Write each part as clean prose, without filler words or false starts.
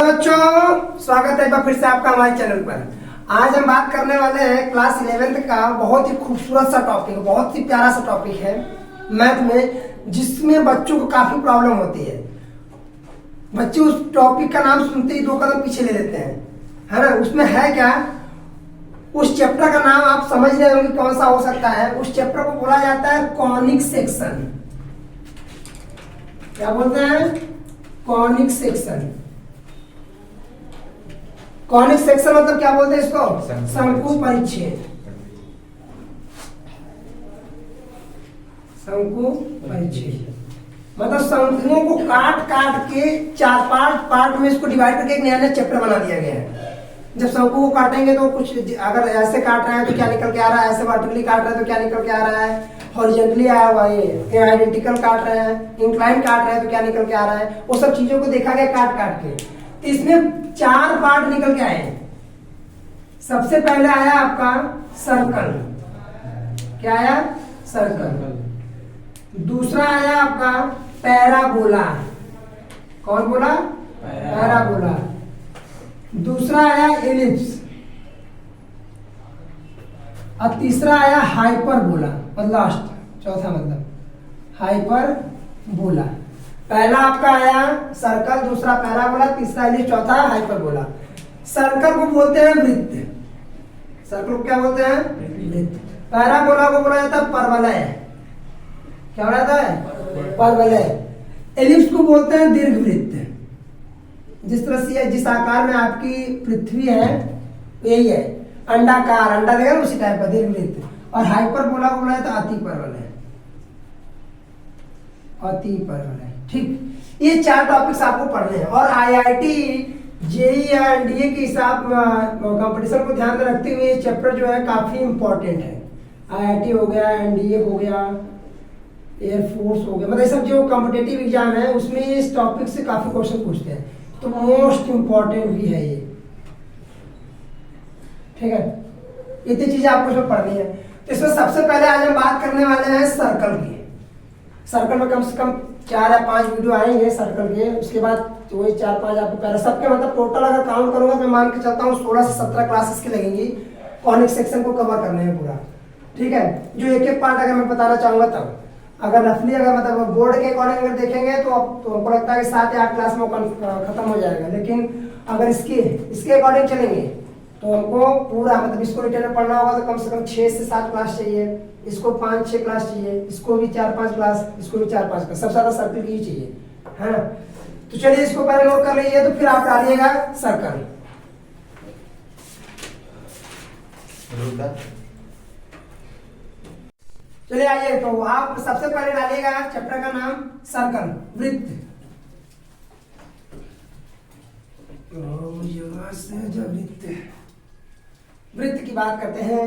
बच्चों, स्वागत है एक बार फिर से आपका हमारे चैनल पर। आज हम बात करने वाले हैं क्लास 11th का बहुत ही खूबसूरत सा टॉपिक, बहुत ही प्यारा सा टॉपिक है मैथ में, जिसमें बच्चों को काफी प्रॉब्लम होती है। बच्चे उस टॉपिक का नाम सुनते ही 2 कदम पीछे ले लेते हैं, है ना। उसमें है क्या, उस चैप्टर का नाम आप समझ रहे होंगे कौन सा हो सकता है। उस चैप्टर को बोला जाता है कॉनिक सेक्शन। क्या बोलते हैं? Conic section. कॉनिक सेक्शन मतलब क्या बोलते हैं इसको? शंकु परिच्छेद। शंकु परिच्छेद मतलब शंकुओं को काट काट के 4 पार्ट में इसको डिवाइड करके एक नया नया चैप्टर बना दिया गया है। जब शंकु को काटेंगे तो कुछ, अगर ऐसे काट रहे हैं तो क्या निकल के आ रहा है, ऐसे वर्टिकली काट रहे हैं तो क्या निकल के आ रहा है, हॉरिजॉन्टली आया हुआ ये आइडेंटिकल काट रहे हैं, इंक्लाइन काट रहे हैं तो क्या निकल के आ रहा है, वो सब चीजों को देखा गया काट काट के। इसमें 4 पार्ट निकल के आए। सबसे पहले आया आपका सर्कल। क्या आया? सर्कल। दूसरा आया आपका पैराबोला। कौन बोला? पैराबोला। दूसरा आया एलिप्स और तीसरा आया हाइपरबोला। और लास्ट चौथा मतलब हाइपरबोला। पहला आपका आया सर्कल, दूसरा पैराबोला, तीसरा एलिप्स, चौथा हाइपरबोला। सर्कल को बोलते हैं वृत्त। सर्कल को क्या बोलते हैं? वृत्त। पैराबोला को बोला जाता है परवलय। क्या बोला जाता है? परवलय। एलिप्स को बोलते हैं दीर्घवृत्त। जिस तरह से जिस आकार में आपकी पृथ्वी है यही है, अंडाकार, अंडा देखा ना उसी टाइप का दीर्घवृत्त। और हाइपरबोला को बोला जाता है अति परवलय। अति परवलय। ठीक, ये 4 टॉपिक्स आपको पढ़ने हैं। और आईआईटी, जेईई या एनडीए के हिसाब कंपटीशन को ध्यान में रखते हुए ये चैप्टर जो है काफी इंपॉर्टेंट है। आईआईटी हो गया, एनडीए हो गया, एयरफोर्स हो गया, मतलब सब जो कॉम्पिटेटिव एग्जाम है उसमें इस टॉपिक से काफी क्वेश्चन पूछते हैं, तो मोस्ट इंपॉर्टेंट भी है ये। ठीक है, इतनी चीजें आपको इसमें पढ़नी है। तो इसमें सबसे पहले आज हम बात करने वाले हैं सर्कल की। सर्कल में कम से कम 4 या 5 वीडियो आएंगे सर्कल के। उसके बाद तो वही 4-5 आपको पहले सबके मतलब टोटल अगर काउंट करूंगा तो मैं मान के चलता हूँ 16 से 17 क्लासेस की लगेंगी कॉनिक सेक्शन को कवर करने में पूरा। ठीक है, जो एक एक पार्ट अगर मैं बताना चाहूंगा तब, अगर रफली अगर मतलब बोर्ड के अकॉर्डिंग अगर देखेंगे तो हमको लगता है कि 7 या 8 क्लास में खत्म हो जाएगा। लेकिन अगर इसके अकॉर्डिंग चलेंगे तो हमको पूरा मतलब इसको रिटेल में पढ़ना होगा तो कम से कम 6 से 7 क्लास चाहिए, इसको 5-6 क्लास चाहिए, इसको भी 4-5 क्लास, इसको भी 4-5 क्लास, सबसे ज्यादा सर्कल की ही चाहिए, है ना। तो चलिए इसको पहले नोट कर लीजिए, तो फिर आप डालिएगा सर्कल। चलिए आइए, तो आप सबसे पहले डालिएगा चैप्टर का नाम सर्कल, वृत्त। वृत्त की बात करते हैं।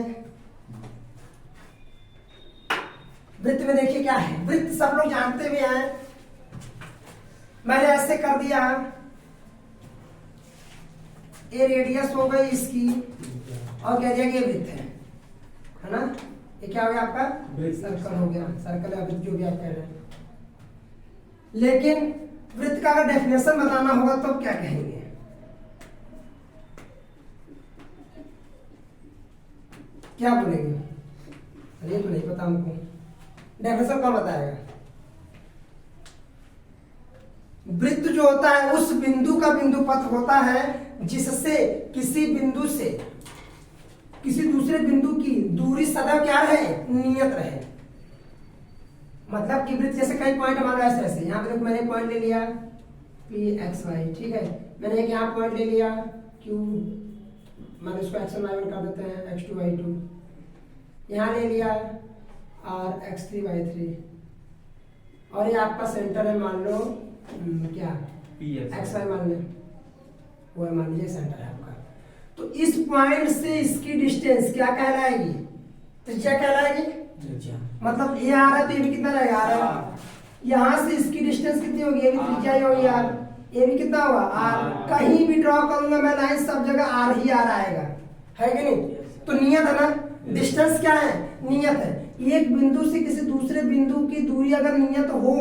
वृत्त में देखिए क्या है। वृत्त सब लोग जानते भी हैं। मैंने ऐसे कर दिया, ये रेडियस हो गई इसकी, और कह दिया कि ये वृत्त है ना। ये क्या हो गया आपका? सर्कल हो गया, सर्कल या वृत्त जो भी आप कह रहे हैं। लेकिन वृत्त का अगर डेफिनेशन बताना होगा तो क्या कहेंगे? क्या बोलेंगे? अरे तो नहीं पता हमको, डेफिनेशन कौन बताएगा? वृत्त जो होता है उस बिंदु का बिंदु पथ होता है जिससे किसी बिंदु से किसी दूसरे बिंदु की दूरी सदैव क्या रहे? नियत रहे। मतलब कि वृत्त जैसे कई पॉइंट हमारे ऐसे ऐसे, यहाँ पे देखो मैंने पॉइंट ले लिया P(x,y), ठीक है। मैंने एक यहाँ पॉइंट ले लिया Q, मैंने इसको x1 y1 कर देते हैं, x2 y2, यहाँ ले लिया R x3 y3, और ये आपका सेंटर है, मान लो क्या x y मान लो, वो मान लीजिए सेंटर है आपका। तो इस पॉइंट से इसकी डिस्टेंस क्या कहलाएगी? त्रिज्या कहलाएगी। मतलब ये आ रहा है तो ये भी कितना रहेगा? R। यहाँ से इसकी डिस्टेंस कितनी होगी? ये भी त्रिज्या ही होगी R। ये भी कितना होगा? R। कहीं भी ड्रॉ करूंगा मैं लाइन, सब जगह R ही R आएगा, है कि नहीं? तो नियत है ना, डिस्टेंस क्या है? नियत है। एक बिंदु से किसी दूसरे बिंदु की दूरी अगर नियत हो,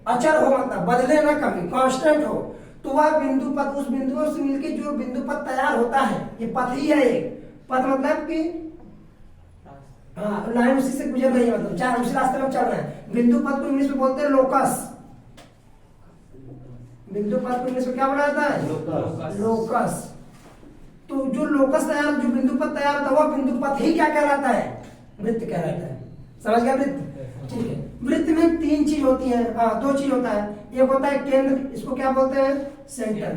अचर हो, मतलब बदले ना कभी, कांस्टेंट हो, तो वह बिंदु पथ उस बिंदुओं से मिलकर जो बिंदु पथ तैयार होता है, ये पथ ही है एक पथ, मतलब कि हाँ लाइन उसी से गुजर रही है, मतलब चार उसी रास्ते में चल रहे हैं। बिंदु पथ को इंग्लिश में बोलते हैं लोकस। बिंदु पथ को इंग्लिश में क्या बोला जाता है? लोकस। तो जो लोकस तैयार, जो बिंदु पथ तैयार होता है वह बिंदु पथ ही क्या कहलाता है? वृत्त कहलाता है। समझ गया वृत्त? ठीक है। वृत्त में तीन चीज होती है, दो चीज होता है। एक होता है केंद्र, इसको क्या बोलते हैं? सेंटर।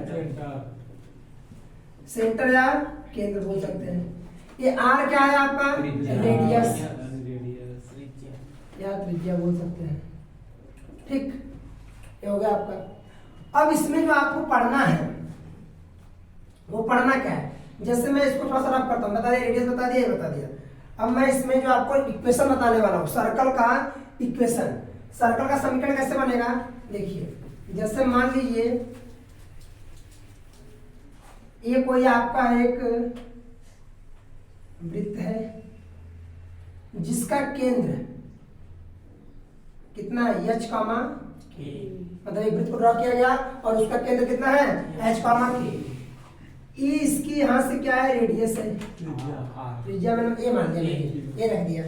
सेंटर या केंद्र बोल सकते हैं। ये आर क्या है आपका? रेडियस या त्रिज्या बोल सकते हैं। ठीक, ये हो गया आपका। अब इसमें जो आपको पढ़ना है वो पढ़ना क्या है? जैसे मैं इसको थोड़ा सा रफ करता हूँ, बता दिया रेडियस, बता दिया, बता दिया। अब मैं इसमें जो आपको इक्वेशन बताने वाला हूँ, सर्कल का इक्वेशन, सर्कल का समीकरण कैसे बनेगा देखिए। जैसे मान लीजिए ये कोई आपका एक वृत्त है जिसका केंद्र कितना है? h, मतलब एक वृत्त को ड्रॉ किया गया और उसका केंद्र कितना है? h, k। ये इसकी यहाँ से क्या है? रेडियस है, त्रिज्या मैंने ए मान लिया, ये रख दिया।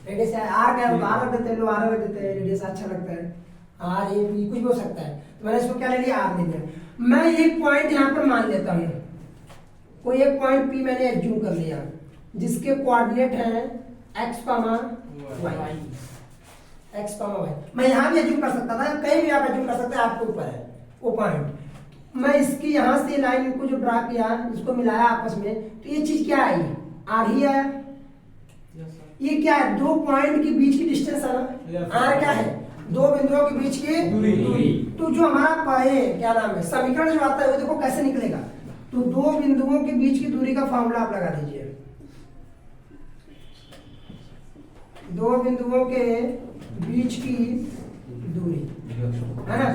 रेडियस है आर, क्या होगा? आर रख देते हैं लोग, आर रख देते हैं, रेडियस अच्छा लगता है, आर ए बी कुछ भी हो सकता है। तो मैंने इसको क्या ले लिया? आर ले लिया। मैं एक पॉइंट यहाँ पर मान लेता हूँ, कोई एक पॉइंट पी मैंने एज्यूम कर लिया जिसके कोऑर्डिनेट हैं x, y, x, y। मैं यहाँ भी एज्यूम कर सकता था, कहीं भी आप एज्यूम कर सकते हैं, आपके ऊपर है वो पॉइंट। मैं इसकी यहाँ से लाइन को जो ड्रा किया, इसको मिलाया आपस में, तो ये चीज क्या आई? आर ही है। ये क्या है? दो पॉइंट के बीच की डिस्टेंस है ना। आर क्या है? दो बिंदुओं के बीच की दूरी। तो जो हमारा क्या नाम है समीकरण जो आता है वो देखो कैसे निकलेगा। तो दो बिंदुओं के बीच की दूरी का फॉर्मूला आप लगा दीजिए। दो बिंदुओं के बीच की दूरी है ना,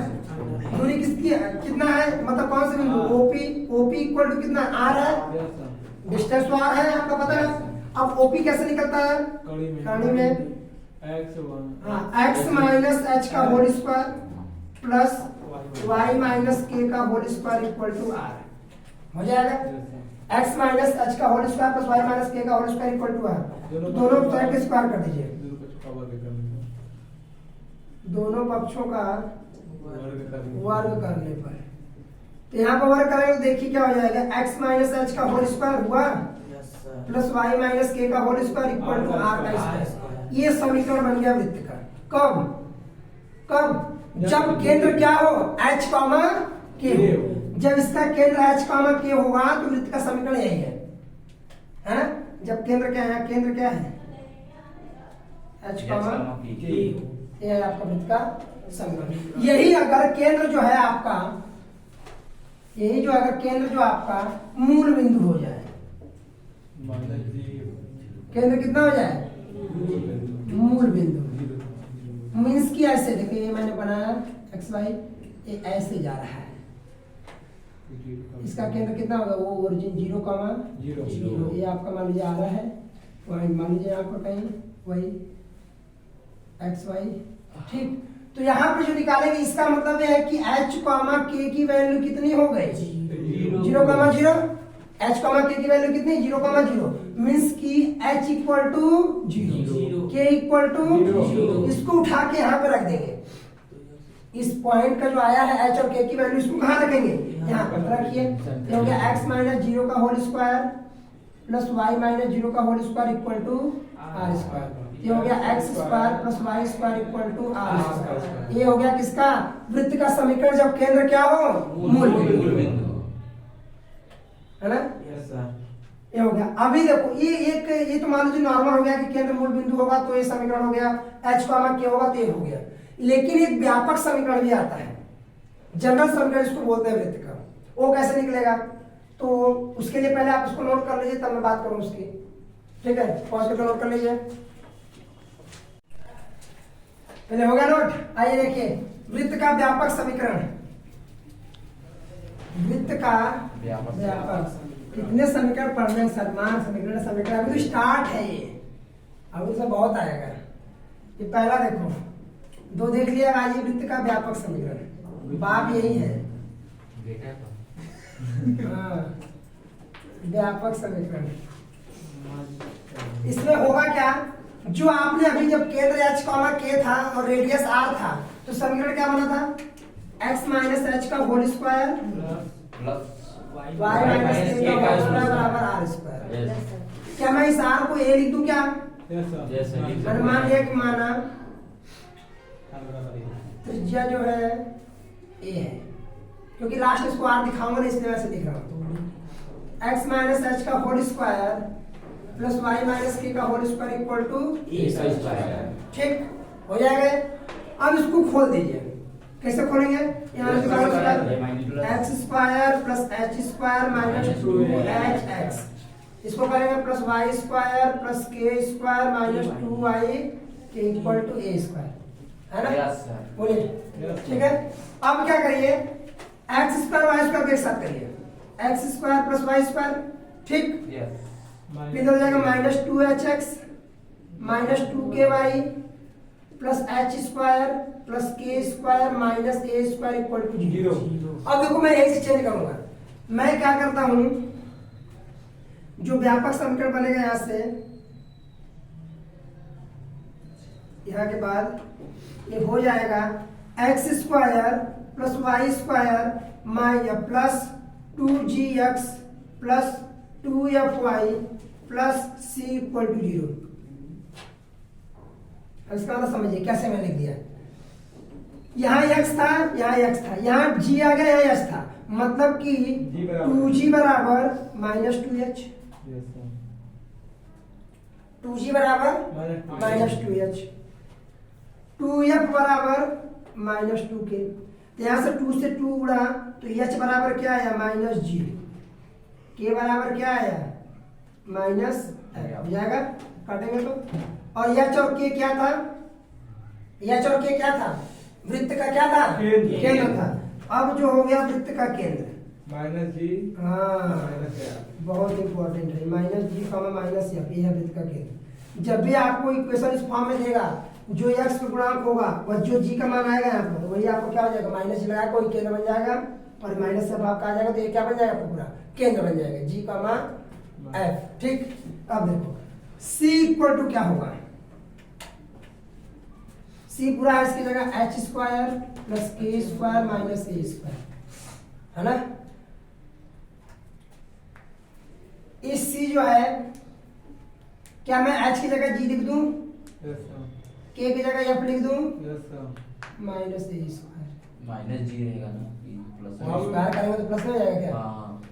दूरी किसकी है? कितना है? मतलब कौन से बिंदु? ओपी। ओपी इक्वल टू कितना? आर है, डिस्टेंस तो आर है, आपका पता है। अब ओपी कैसे निकलता है? कड़ी में x माइनस एच का whole square plus y minus k का whole square equal to r हो जाएगा। x माइनस एच का whole square plus y minus k का whole square equal to r. दोनों तरह के स्क्वायर कर दीजिए, दोनों पक्षों का वर्ग करने पर। तो यहाँ पर वर्ग करेंगे तो देखिए क्या हो जाएगा? x माइनस एच का होल स्क्वायर हुआ प्लस y माइनस के का whole square equal to r का स्क्वायर। ये समीकरण बन गया वृत्त का। कब? जब केंद्र क्या हो? h, k हो। जब इसका केंद्र h, k होगा तो वृत्त का समीकरण यही है? जब केंद्र क्या है? केंद्र क्या है? h, k। ये है आपका वृत्त का समीकरण। यही अगर केंद्र जो है आपका, यही जो अगर केंद्र जो आपका मूल बिंदु हो जाए, केंद्र कितना हो जाए? मूल बिंदु। मीन्स की ऐसे देखिए, ये मैंने बनाया एक्स वाई, ये ऐसे जा रहा है, इसका केंद्र कितना होगा? वो ओरिजिन 0, ये आपका मान लीजिए आ रहा है पॉइंट, मान लीजिए यहाँ पर कहीं वही एक्स वाई। ठीक, तो यहाँ पे जो निकालेंगे इसका मतलब ये है कि h, k की वैल्यू कितनी हो गई? 0, h, k की वैल्यू कितनी? 0, मीन्स की h equal to 0, k equal to 0। इसको उठा के यहाँ पे रख देंगे। इस पॉइंट का जो आया है h और k की वैल्यू, इसको कहाँ रखेंगे? यहाँ पर रखिए। ये हो गया x माइनस 0 का whole square plus y minus 0 का whole square equal to r square. ये हो गया x square plus y square equal to r square. ये हो गया किसका? वृत्त का समीकरण जब केंद्र क्या हो? मूल बिंदु, है ना? ये हो गया। अभी देखो ये तो मान लीजिए नॉर्मल हो गया कि केंद्र मूल बिंदु होगा तो ये समीकरण हो गया, h, k होगा तो ये हो गया। लेकिन एक व्यापक समीकरण भी आता है, जनरल समीकरण इसको बोलते हैं वृत्त का। वो कैसे निकलेगा? तो उसके लिए पहले आप इसको नोट कर लीजिए, तब मैं बात करूं उसकी। ठीक है, पॉज करके नोट कर लीजिए। पहले हो गया नोट। आइए देखिए वृत्त का व्यापक समीकरण। वृत्त का व्यापक कितने समीकरण पढ़ने? समान समीकरण अभी तो स्टार्ट है, ये अभी तो बहुत आएगा। ये पहला देखो, दो देख लिया। आइए वृत्त का व्यापक समीकरण, बात यही है हाँ, व्यापक समीकरण। इसमें होगा क्या, जो आपने अभी जब केंद्र h कॉमा k था और रेडियस r था, तो समीकरण क्या बना था, x माइनस h का whole square plus y minus k का होल स्क्वायर बराबर r स्क्वायर। क्या मैं इस r को a लिख दूं क्या? अनुमान लिया कि माना त्रिज्या जो है a है, क्योंकि लास्ट इसको r दिखाऊंगा ना, इसलिए वैसे लिख रहा हूँ। x माइनस h का whole square plus y minus k का whole square equal to a square. ठीक हो जाएगा। अब इसको खोल दीजिए, कैसे खोलेंगे, यहाँ x square plus h square minus 2hx, इसको करेंगे plus y square plus k square minus 2y के इक्वल टू a स्क्वायर, है ना? बोलिए, ठीक है। अब क्या करिए, x स्क्वायर y स्क्वायर को एक साथ करिए, x square plus y square, ठीक, फिर हो जाएगा minus 2hx minus 2ky plus h square plus k square minus a square equal to 0। अब देखो मैं यही से चेंज करूंगा, मैं क्या करता हूं, जो व्यापक समीकरण बनेगा यहां से यहां के बाद ये हो जाएगा x square plus y square minus plus 2gx plus 2fy plus c equal to 0। इसका मतलब समझिए कैसे मैंने लिख दिया, यहाँ x था, यहाँ x था, यहाँ g आ गया, यहाँ h था, मतलब कि 2g बराबर माइनस 2h, 2g बराबर माइनस 2h, 2f बराबर माइनस 2k, तो यहाँ से 2 से 2 उड़ा तो h बराबर क्या आया, माइनस g, k बराबर क्या आया, माइनस हो जाएगा, काटेंगे तो। और h और k क्या था, h और k क्या था, वृत्त का क्या था, केंद्र था। अब जो हो गया वृत्त का केंद्र माइनस जी, हाँ बहुत इंपॉर्टेंट है, माइनस जी कॉमा माइनस एफ, ये है वृत्त का केंद्र। जब भी आपको इक्वेशन इस फॉर्म में देगा, जो x पे गुणांक होगा वह जो g का मान आएगा यहाँ पर, वही आपको क्या हो जाएगा, माइनस जी लगा कोई केंद्र बन जाएगा, और माइनस से आपका आ जाएगा तो ये क्या बन जाएगा, पूरा केंद्र बन जाएगा, g कॉमा f, ठीक। अब देखो c इक्वल टू क्या होगा, c पूरा है, इसकी जगह h square plus k square minus a square, है ना। इस c जो है, क्या मैं h की जगह g लिख दूं, k की जगह f लिख दूं, माइनस a स्क्वायर, माइनस जी रहेगा ना, प्लस स्क्वायर करेंगे तो प्लस हो जाएगा क्या। हाँ,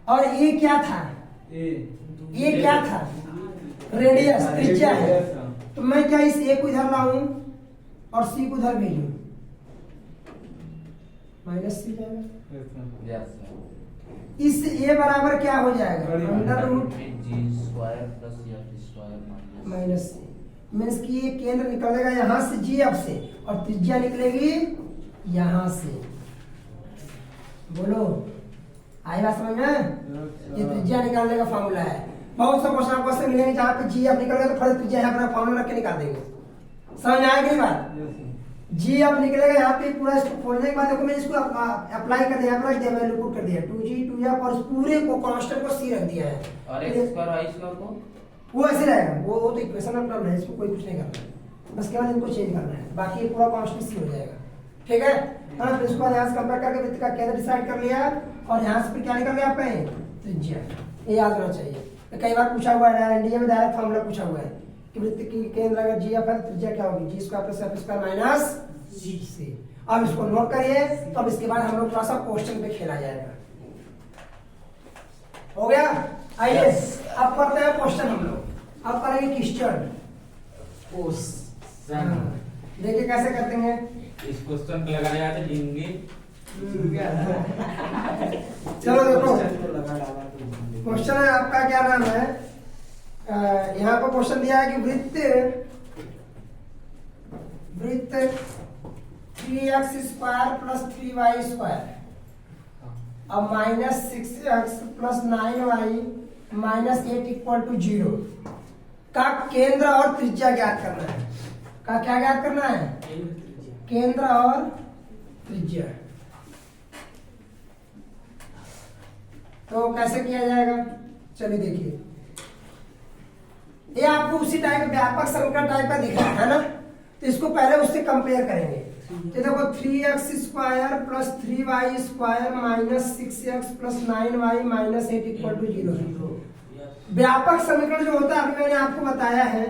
और ये क्या था, ये क्या था, रेडियस, त्रिज्या है, तो मैं क्या इस a को इधर लाऊं और c को उधर भेजूं, माइनस c जाएगा। इस a बराबर क्या हो जाएगा, under root g square plus f square minus c, means कि ये केंद्र निकलेगा यहाँ से जी एफ से, और त्रिज्या निकलेगी यहाँ से। बोलो, आई बात समझ में, ये त्रिज्या निकालने का फॉर्मूला है। बहुत सा क्वेश्चन आपको ऐसे मिलेंगे जहाँ पे जी एफ निकल गया तो फर्स्ट त्रिज्या यहाँ पर फॉर्मूला रख के निकाल देंगे, समझ में आएगी बात। जी एफ निकलेगा यहाँ पे, पूरा इसको खोलने के बाद देखो मैं इसको अप्लाई कर दिया, रख दिया, मैंने पुट कर दिया 2g 2f और इस पूरे को कांस्टेंट को c रख दिया है, और x स्क्वायर y स्क्वायर को वो ऐसे रहेगा, वो तो इक्वेशन में टर्म है, इसको कोई कुछ नहीं करना है, बस केवल इनको चेंज करना है, बाकी ये पूरा कांस्टेंट सी हो जाएगा, ठीक है। हाँ, फिर उसके बाद यहाँ से कंपेयर करके वृत्त का केंद्र डिसाइड कर लिया, और यहाँ से फिर क्या निकल गया आपका त्रिज्या, ये याद रहना चाहिए। तो कई बार पूछा हुआ है, एनडीए में डायरेक्ट फॉर्मूला पूछा हुआ है कि वृत्त की केंद्र अगर जी एफ है तो त्रिज्या क्या होगी, g square plus f square minus g से। अब इसको नोट करिए, तो अब इसके बाद हम लोग थोड़ा सा क्वेश्चन पे खेला जाएगा, हो गया। आइए अब करते हैं क्वेश्चन, हम लोग अब करेंगे क्वेश्चन, देखिए कैसे करते हैं। इस क्वेश्चन पे लगाया जाते लिंगी। चलो देखो, क्वेश्चन है आपका, क्या नाम है, यहाँ पर क्वेश्चन दिया है कि वृत्त 3x square plus 3y square अब minus 6x plus 9y minus 8 equal to 0 का केंद्र और त्रिज्या ज्ञात करना है। का क्या ज्ञात करना है, केंद्र और त्रिज्या। तो कैसे किया जाएगा, चलिए देखिए। ये आपको उसी टाइप व्यापक समीकरण टाइप का दिख रहा है ना, तो इसको पहले उससे कंपेयर करेंगे। तो देखो 3x square plus 3y square minus 6x plus 9y minus 8 equal to 0। व्यापक समीकरण जो होता है अभी मैंने आपको बताया है,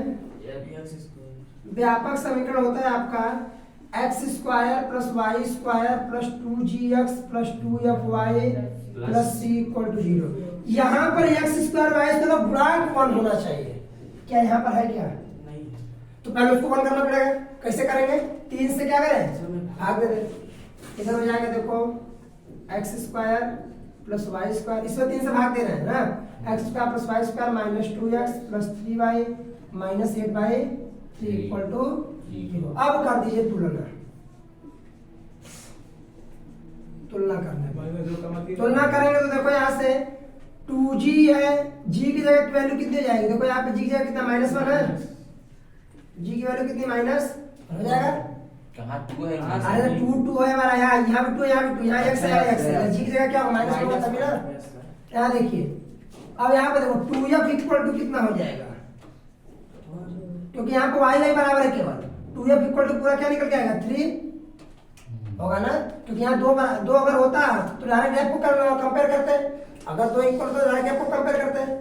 व्यापक समीकरण होता है आपका x square plus y square plus 2gx plus 2fy plus c equal to 0। यहाँ पर x स्क्वायर y स्क्वायर का गुणांक 1 होना चाहिए। क्या यहाँ पर है क्या? नहीं। तो पहले उसको 1 करना पड़ेगा। कैसे करेंगे? 3 से क्या करें, भाग दे दें। इधर हो जाएगा देखो x square plus y square, इसमें 3 से भाग दे रहे हैं ना, x square plus y square minus 2x plus 3y minus 8/3 equal to 0। अब कर दीजिए तुलना, तुलना करेंगे तो देखो यहाँ से 2g है, g की जगह की वैल्यू कितनी जाएगी, देखो यहाँ पे g की जगह कितना -1 है, g की वैल्यू कितनी माइनस हो जाएगा, कहाँ 2 है, अरे 2 है हमारा, यहाँ भी 2 यहाँ भी 2, यहाँ x है यहाँ x है, g की जगह क्या होगा -1 होगा तभी ना। यहाँ देखिए अब यहाँ पे देखो 2f इक्वल टू कितना हो जाएगा, क्योंकि यहाँ पे y नहीं बराबर है केवल, 2f इक्वल टू पूरा क्या निकल के आएगा 3 होगा ना, क्योंकि यहाँ दो अगर होता तो डायरेक्ट f को कंपेयर करते, अगर 2 इक्वल तो डायरेक्ट f को कंपेयर करते हैं।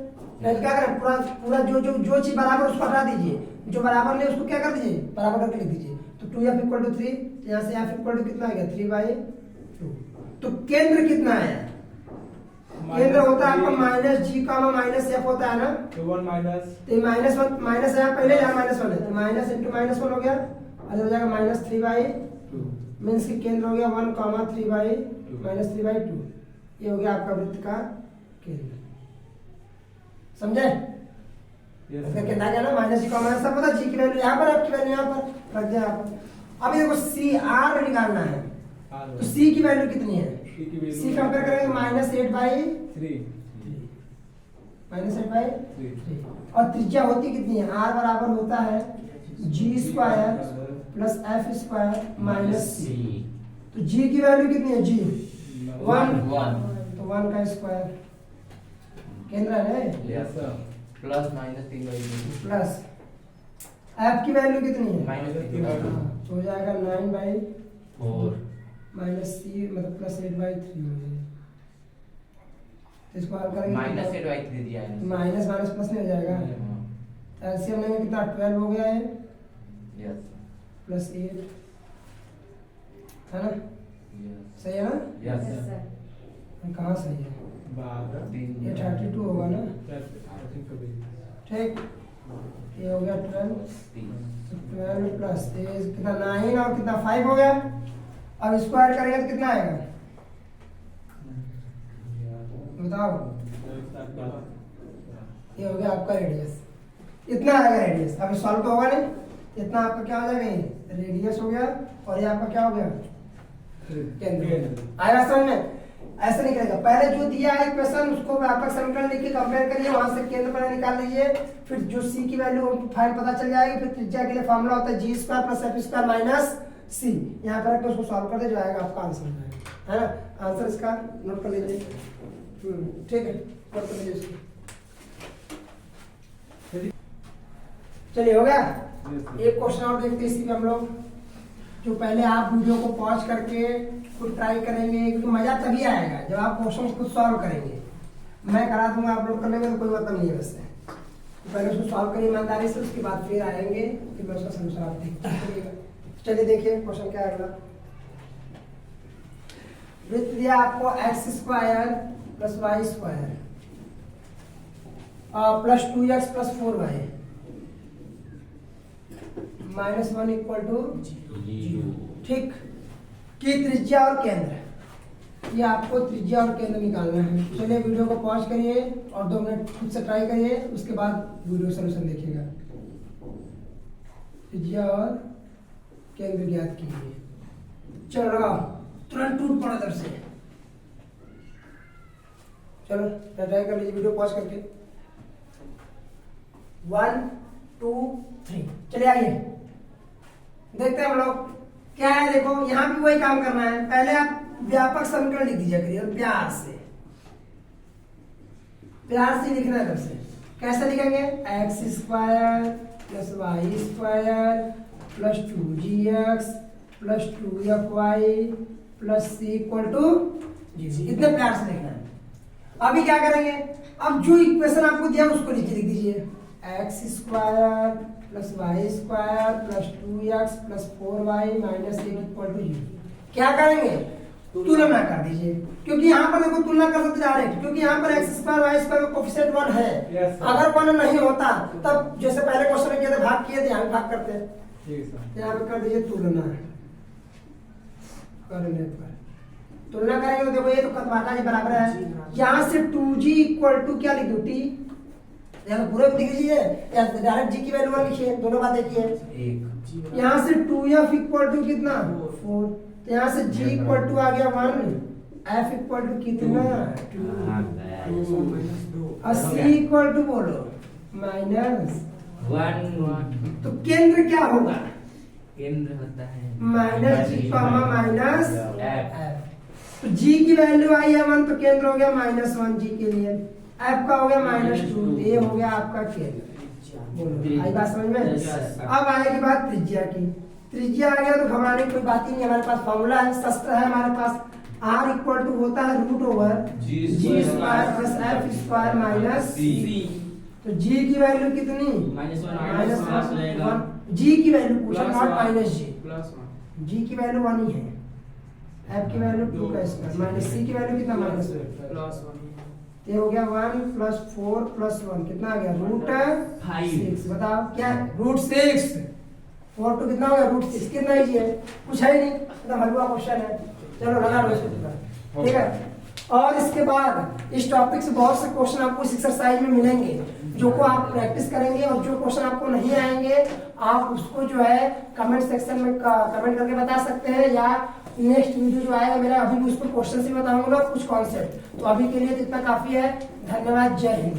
नहीं क्या करें, पूरा जो चीज बराबर उसको हटा दीजिए, जो बराबर नहीं उसको क्या कर दीजिए, बराबर करके लिख दीजिए। तो 2f इक्वल टू 3, यहाँ से f इक्वल टू कितना आ गया 3/2। तो केंद्र कितना है, केंद्र होता है आपका माइनस g का माइनस f होता है ना, तो माइनस यहाँ पहले यहाँ -1 है, तो माइनस इंटू -1 हो गया, और हो जाएगा -3/2 मीन्स की केंद्र हो गया 1, 3/-3/2। ये हो गया आपका वृत्त का केंद्र, समझे? इसका केंद्र आ गया ना, -g का माइनस सब पता, g की वैल्यू यहाँ पर, आपकी वैल्यू यहाँ पर रख दिया यहाँ पर। अभी देखो c r निकालना है, तो c की वैल्यू कितनी है, c कंपेयर करेंगे -8/3 और त्रिज्या होती कितनी है, r बराबर होता है g square plus f square minus c। तो g की वैल्यू कितनी है, g 1, तो 1 का स्क्वायर केंद्र है प्लस -3/2 प्लस f की वैल्यू कितनी है -3/2 तो हो जाएगा 9/4 माइनस c मतलब प्लस 8/3 हो जाएगा। इसको हल करेंगे -8/3 दिया है, माइनस प्लस नहीं हो जाएगा, एलसीएम में कितना 12 हो गया है, यस प्लस 8 है ना, सही है ना, यस कहाँ सही है, ये 32 होगा ना, ठीक, ये हो गया 12 प्लस कितना 9 और कितना 5 हो गया। अब स्क्वायर करेंगे तो कितना आएगा बताओ, ये हो गया आपका रेडियस, इतना आएगा रेडियस। अभी सॉल्व तो होगा नहीं, इतना आपका क्या हो जाएगा, ये रेडियस हो गया, और ये आपका क्या हो गया केंद्र। आएगा समझ में? ऐसे नहीं करेगा, पहले जो दिया है इक्वेशन उसको व्यापक समीकरण लिख के कंपेयर करिए, वहां से केंद्र पर निकाल लीजिए, फिर जो c की वैल्यू फाइल पता चल जाएगी, फिर त्रिज्या के लिए फॉर्मूला होता है g square plus f square minus c। यहाँ पर रख के उसको सॉल्व कर दे, जो आएगा आपका आंसर है ना, आंसर इसका नोट कर लीजिए, ठीक है, नोट कर लीजिए इसको। चलिए हो गया, एक क्वेश्चन और देखते हैं इसी पे हम लोग, जो पहले आप वीडियो को पॉज करके खुद ट्राई करेंगे, क्योंकि मजा तभी आएगा जब आप क्वेश्चन खुद सॉल्व करेंगे। मैं करा दूंगा, अपलोड करने में तो कोई मतलब नहीं है वैसे, तो पहले उसको सॉल्व करिए ईमानदारी से, उसके बाद फिर आएंगे कि मैं उसका सलूशन आप देखिएगा। चलिए देखिए क्वेश्चन क्या है अगला। वृत्त दिया आपको x square plus y square plus 2x plus 4y -1 equal to 0, ठीक, की त्रिज्या और केंद्र, ये आपको त्रिज्या और केंद्र निकालना है। चलिए वीडियो को पॉज करिए और 2 मिनट खुद से ट्राई करिए, उसके बाद वीडियो सॉल्यूशन देखिएगा। त्रिज्या और केंद्र ज्ञात कीजिए। चलो लगाओ, तुरंत टूट पड़ा इधर से, चलो ट्राई कर लीजिए वीडियो पॉज करके। 1 2 3 चलिए आइए देखते हैं हम लोग क्या है। देखो यहाँ भी वही काम करना है, पहले आप व्यापक समीकरण लिख दीजिए करिए, और प्यार से प्यार से लिखना है। तब से कैसे लिखेंगे? X square plus y square plus 2gx plus 2fy plus c equal to 0। इतने प्यार से लिखना है। अभी क्या करेंगे? अब जो इक्वेशन आपको दिया उसको नीचे लिख दीजिए। X square plus y square plus 2x plus 4y minus 8 equal to 0। क्या करेंगे? तुलना कर दीजिए, क्योंकि यहाँ पर देखो तुलना कर सकते डायरेक्ट, क्योंकि यहाँ पर एक्स स्क्वायर वाई स्क्वायर का कोफिशिएंट 1 है। अगर 1 नहीं होता तब जैसे पहले क्वेश्चन में किया था भाग किए थे, यहाँ भाग करते हैं। यहाँ पे कर दीजिए तुलना। करने पर तुलना करेंगे तो देखो ये तो कतवाका जी बराबर है। यहाँ से 2g इक्वल टू क्या लिख दो t, या तो पूरे को लिख लीजिए या डायरेक्ट g की वैल्यू 1 लिखिए, दोनों बात देखिए। यहाँ से 2f इक्वल टू कितना 4, तो यहाँ से g इक्वल टू आ गया 1, f इक्वल टू कितना 2, और c इक्वल टू बोलो -1। तो केंद्र क्या होगा? केंद्र होता है -g माइनस f। तो g की वैल्यू आई है 1, तो केंद्र हो गया -1 g के लिए। f का हो गया -2, ये हो गया आपका केंद्र। बोलो आई बात समझ में? अब आएगी बात त्रिज्या की। त्रिज्या आ गया तो घबराने की कोई बात ही नहीं, हमारे पास फॉर्मूला है, शस्त्र है हमारे पास। r इक्वल टू होता है g square plus f square minus c। तो g की वैल्यू कितनी? -1। g की वैल्यू पूछा, नॉट -g। g की वैल्यू 1 ही है, f की वैल्यू 2 का स्क्वायर माइनस c की वैल्यू कितना -1। ये हो गया 1 प्लस 4 प्लस 1 कितना आ गया? √6। बताओ क्या? √6। 4 टू कितना हो गया? √6। कितना इजी है, कुछ है ही नहीं, एकदम हलवा क्वेश्चन है। चलो लगा लो इसको, ठीक है। और इसके बाद इस टॉपिक से बहुत से क्वेश्चन आपको इस एक्सरसाइज में मिलेंगे, जो को आप प्रैक्टिस करेंगे, और जो क्वेश्चन आपको नहीं आएंगे आप उसको जो है कमेंट सेक्शन में कमेंट करके बता सकते हैं, या नेक्स्ट वीडियो जो आएगा मेरा अभी भी उस पर क्वेश्चन से बताऊंगा कुछ कॉन्सेप्ट। तो अभी के लिए इतना काफी है। धन्यवाद, जय हिंद।